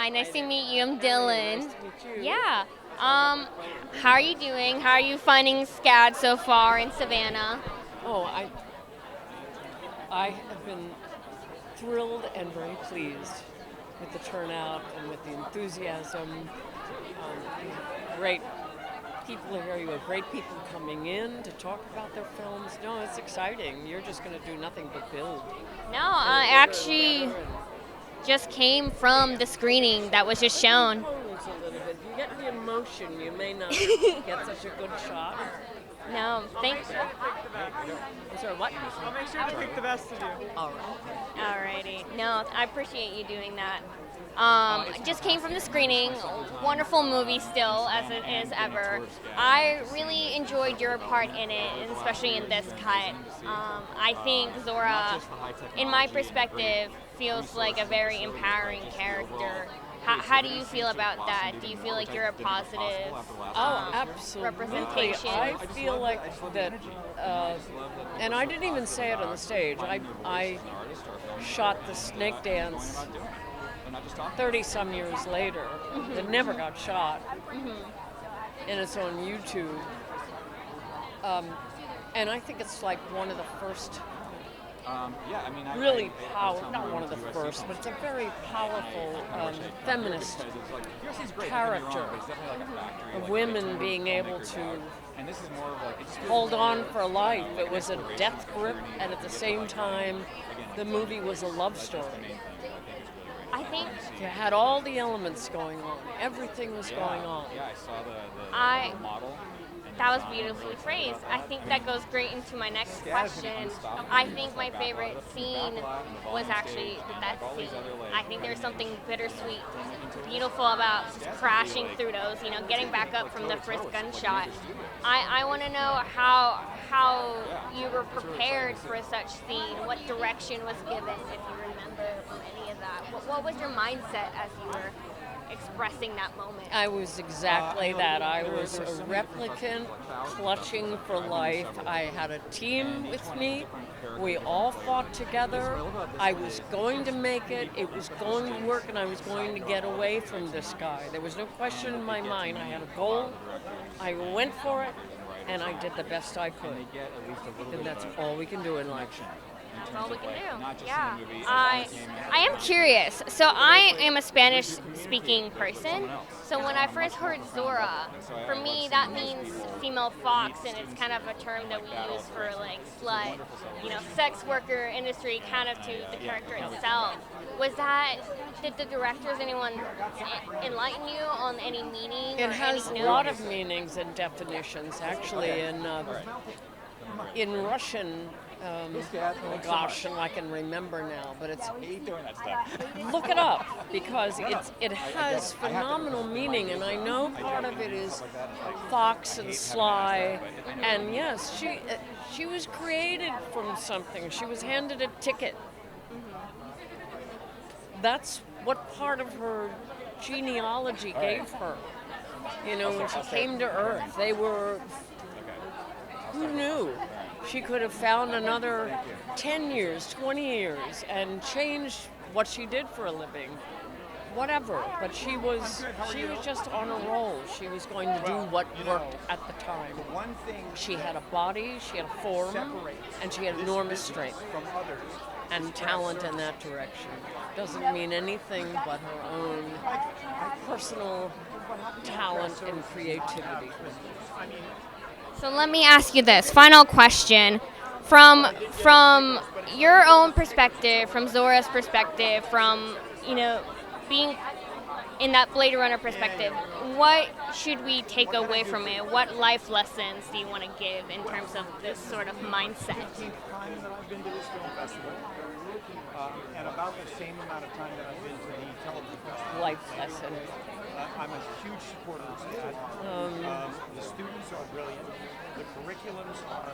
Hi, nice to meet you. I'm Dylan. Nice to meet you. Yeah. How are you doing? How are you finding SCAD so far in Savannah? Oh, I have been thrilled and very pleased with the turnout and with the enthusiasm. Great people here. You have great people coming in to talk about their films. No, it's exciting. You're just going to do nothing but build. No, I actually just came from the screening that was just shown. Pose a little bit. You get the emotion. You may not get such a good shot. No, thanks. I'm sorry, what? I'll make sure to pick the best of you. All right. Alrighty. No, I appreciate you doing that. Just came from the screening. Wonderful movie still, as it is ever. I really enjoyed your part in it, and especially in this cut. I think Zora, in my perspective, feels like a very empowering character. How do you feel about that? Do you feel like you're a positive Absolutely. representation? I feel like that, and I didn't even say it on the stage. I shot the snake dance 30 some years later. It never got shot, and it's on YouTube. And I think it's like one of the first really powerful, not one of the first, but it's a very powerful feminist character of women being able to hold on for life. It was a death grip, and at the same time, the movie was a love story. I think You had all the elements going on. Everything was going on. that was beautifully phrased. I think that goes great into my next question. I think my favorite scene was actually the death scene. I think there's something bittersweet, beautiful about just crashing through those, getting back up from the first gunshot. I want to know how you were prepared for such scene, what direction was given, if you remember from any of that. What was your mindset as you were expressing that moment? I was exactly that. I was a replicant clutching for life. I had a team with me. We all fought together. I was going to make it. It was going to work, and I was going to get away from this guy. There was no question in my mind. I had a goal. I went for it, and I did the best I could. And that's all we can do in life. That's all we can do. Yeah. I am curious. So I am a Spanish-speaking person. So when I first heard Zora, for me that means female fox, and it's kind of a term that we use for like slut, sex worker industry, kind of to the character itself. Did the directors, anyone enlighten you on any meaning? It or has any a notes? lot of meanings and definitions, actually. In Russian, oh gosh, and I can remember now, but it's look it up because it has phenomenal meaning, and I know part of it is fox and sly, and yes, she was created from something. She was handed a ticket. That's what part of her genealogy gave her. When she came to Earth, who knew? She could have found another 10 years, 20 years, and changed what she did for a living. Whatever. But she was just on a roll. She was going to do what worked at the time. She had a body, she had a form, and she had enormous strength and talent in that direction. Doesn't mean anything but her own personal talent and creativity. So let me ask you this final question, from your own perspective, from Zora's perspective, from being in that Blade Runner perspective. What should we take away from it? What life lessons do you want to give in terms of this sort of mindset? Time that I've been to this film festival, and about the same amount of time that I've been to the television festival. Life lesson. I'm a huge supporter of SCAD. The students are brilliant. The curriculums are,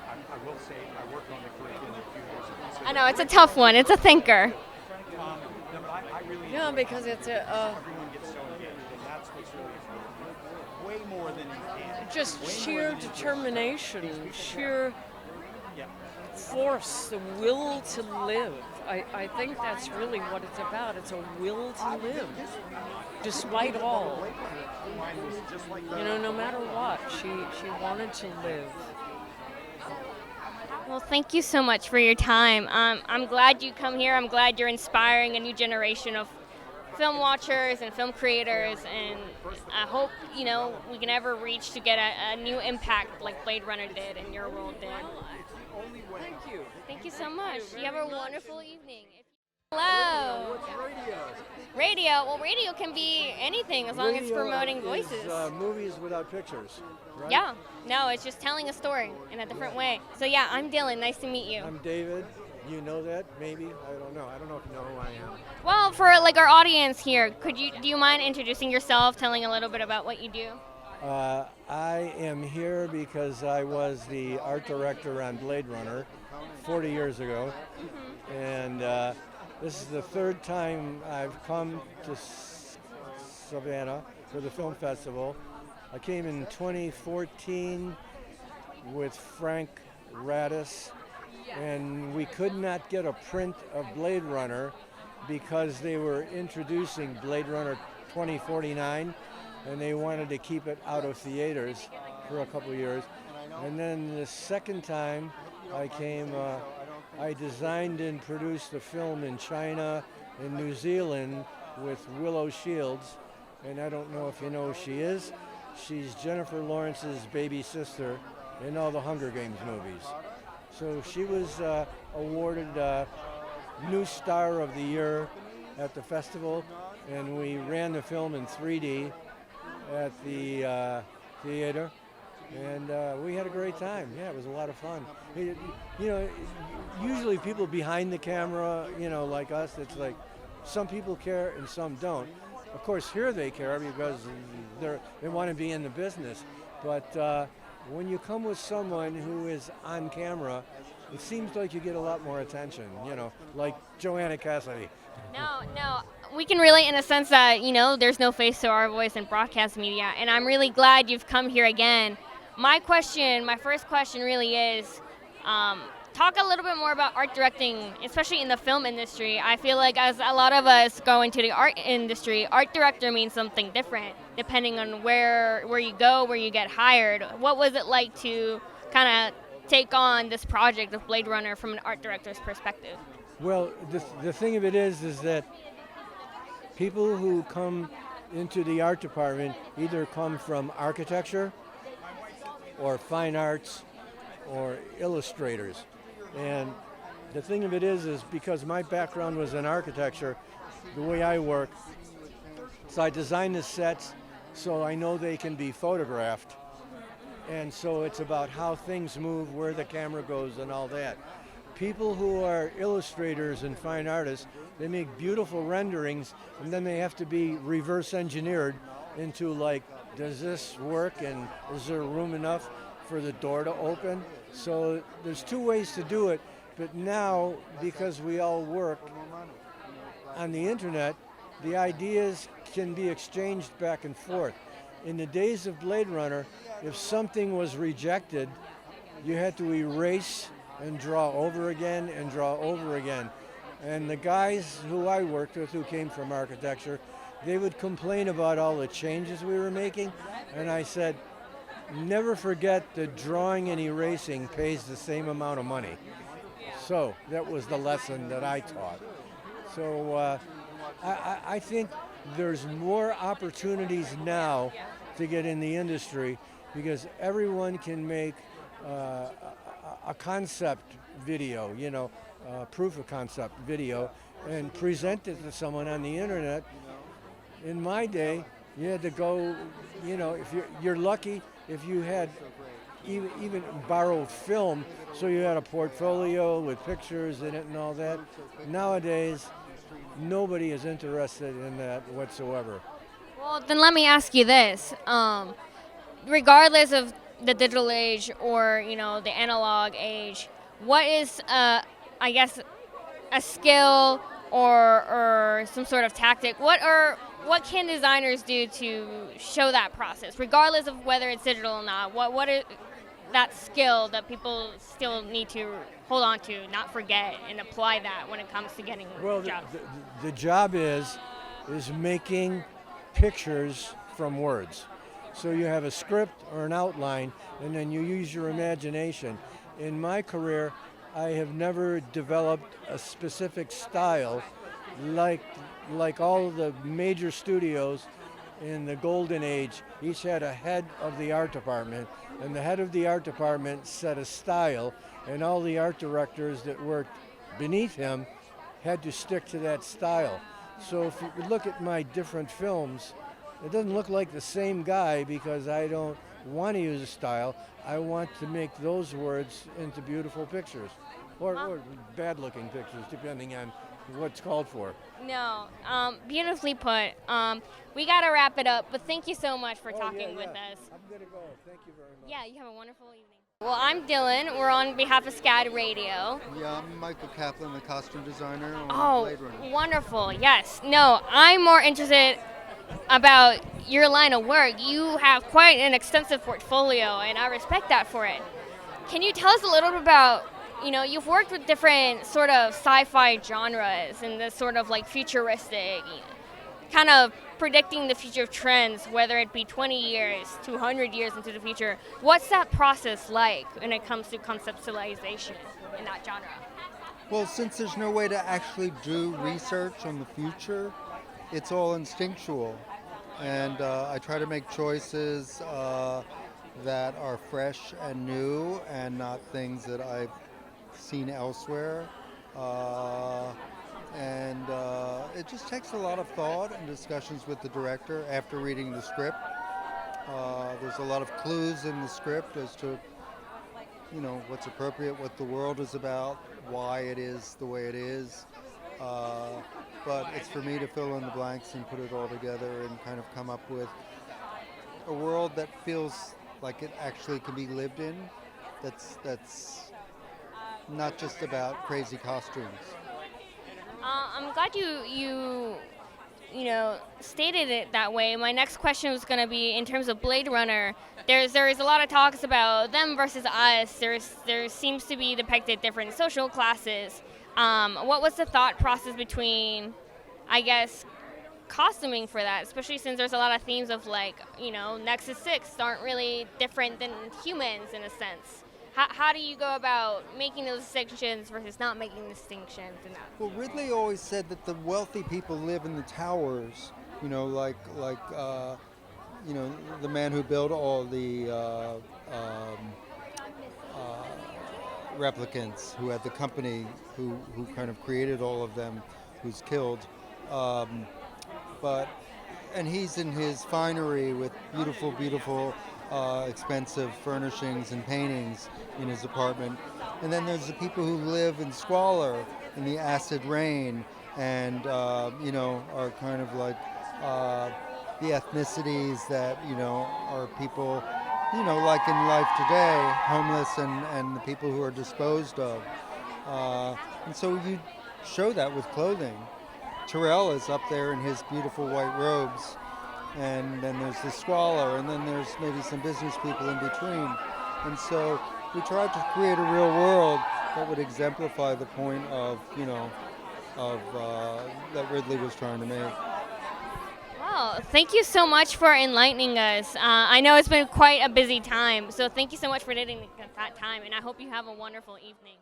I will say, I worked on the curriculum a few years ago. I know, it's a tough one. It's a thinker. But I really Yeah, because it's everyone gets so engaged, and that's what's really fun. Way more than you can. just sheer determination, sheer force, the will to live. I think that's really what it's about. It's a will to live, despite all. No matter what, she wanted to live. Well, thank you so much for your time. I'm glad you come here. I'm glad you're inspiring a new generation of film watchers and film creators, and I hope we can ever reach to get a new impact like Blade Runner did and your world did. Thank you. Thank you so much. You have a wonderful evening. Hello. What's radio? Radio. Well, radio can be anything as long as it's promoting voices. Is, movies without pictures, right? Yeah. No, it's just telling a story in a different way. So yeah, I'm Dylan. Nice to meet you. I'm David. You know that? Maybe. I don't know. I don't know if you know who I am. Well, for like our audience here, do you mind introducing yourself, telling a little bit about what you do? I am here because I was the art director on Blade Runner 40 years ago, and this is the third time I've come to Savannah for the film festival. I came in 2014 with Frank Radis, and we could not get a print of Blade Runner because they were introducing Blade Runner 2049, and they wanted to keep it out of theaters for a couple of years. And then the second time I came, I designed and produced a film in China and New Zealand with Willow Shields, and I don't know if you know who she is. She's Jennifer Lawrence's baby sister in all the Hunger Games movies. So she was awarded New Star of the Year at the festival, and we ran the film in 3D at the theater, and we had a great time. Yeah, it was a lot of fun. Usually people behind the camera, like us, it's like some people care and some don't. Of course, here they care because they want to be in the business. But when you come with someone who is on camera, it seems like you get a lot more attention, like Joanna Cassidy. No, we can relate in a sense that, there's no face to our voice in broadcast media, and I'm really glad you've come here again. My first question really is, talk a little bit more about art directing, especially in the film industry. I feel like as a lot of us go into the art industry, art director means something different depending on where you go, where you get hired. What was it like to kind of take on this project of Blade Runner from an art director's perspective? Well, the thing of it is that people who come into the art department either come from architecture or fine arts or illustrators. And the thing of it is because my background was in architecture, the way I work, so I design the sets so I know they can be photographed. And so it's about how things move, where the camera goes, and all that. People who are illustrators and fine artists, they make beautiful renderings, and then they have to be reverse engineered into like, does this work, and is there room enough for the door to open? So there's two ways to do it, but now, because we all work on the internet, the ideas can be exchanged back and forth. In the days of Blade Runner, if something was rejected, you had to erase and draw over again and draw over again. And the guys who I worked with who came from architecture, they would complain about all the changes we were making, and I said, never forget that drawing and erasing pays the same amount of money. So that was the lesson that I taught. So I think there's more opportunities now to get in the industry because everyone can make a concept video, proof of concept video, and present it to someone on the internet. In my day, you had to go, if you're lucky if you had even borrowed film, so you had a portfolio with pictures in it and all that. Nowadays, nobody is interested in that whatsoever. Well, then let me ask you this. Regardless of the digital age or, the analog age, what is, I guess, a skill or some sort of tactic? What can designers do to show that process, regardless of whether it's digital or not? that skill that people still need to hold on to, not forget, and apply that when it comes to getting jobs? The job is making pictures from words. So you have a script or an outline, and then you use your imagination. In my career, I have never developed a specific style like all of the major studios in the golden age. Each had a head of the art department, and the head of the art department set a style, and all the art directors that worked beneath him had to stick to that style. So if you look at my different films, it doesn't look like the same guy because I don't want to use a style. I want to make those words into beautiful pictures, or bad-looking pictures, depending on what's called for. No, beautifully put. We got to wrap it up, but thank you so much for talking with us. I'm going to go. Thank you very much. Yeah, you have a wonderful evening. Well, I'm Dylan. We're on behalf of SCAD Radio. Yeah, I'm Michael Kaplan, the costume designer on Blade Runner. Wonderful. Yes. No, I'm more interested about your line of work. You have quite an extensive portfolio, and I respect that for it. Can you tell us a little bit about, you've worked with different sort of sci-fi genres and this sort of like futuristic, kind of predicting the future trends, whether it be 20 years, 200 years into the future. What's that process like when it comes to conceptualization in that genre? Well, since there's no way to actually do research on the future, it's all instinctual. And I try to make choices that are fresh and new and not things that I've seen elsewhere. And it just takes a lot of thought and discussions with the director after reading the script. There's a lot of clues in the script as to, what's appropriate, what the world is about, why it is the way it is. But it's for me to fill in the blanks and put it all together and kind of come up with a world that feels like it actually can be lived in. That's not just about crazy costumes. I'm glad you stated it that way. My next question was going to be in terms of Blade Runner. There is a lot of talks about them versus us. There seems to be depicted different social classes. What was the thought process between, I guess, costuming for that, especially since there's a lot of themes of Nexus 6 aren't really different than humans in a sense. How do you go about making those distinctions versus not making distinctions in that? Well, Ridley always said that the wealthy people live in the towers, like the man who built all the replicants, who had the company, who kind of created all of them, who's killed. And he's in his finery with beautiful, expensive furnishings and paintings in his apartment. And then there's the people who live in squalor, in the acid rain, and are kind of like the ethnicities that are people like in life today, homeless and the people who are disposed of. And so you show that with clothing. Terrell is up there in his beautiful white robes, and then there's the squalor, and then there's maybe some business people in between. And so we tried to create a real world that would exemplify the point of that Ridley was trying to make. Well, thank you so much for enlightening us. I know it's been quite a busy time, so thank you so much for taking that time, and I hope you have a wonderful evening.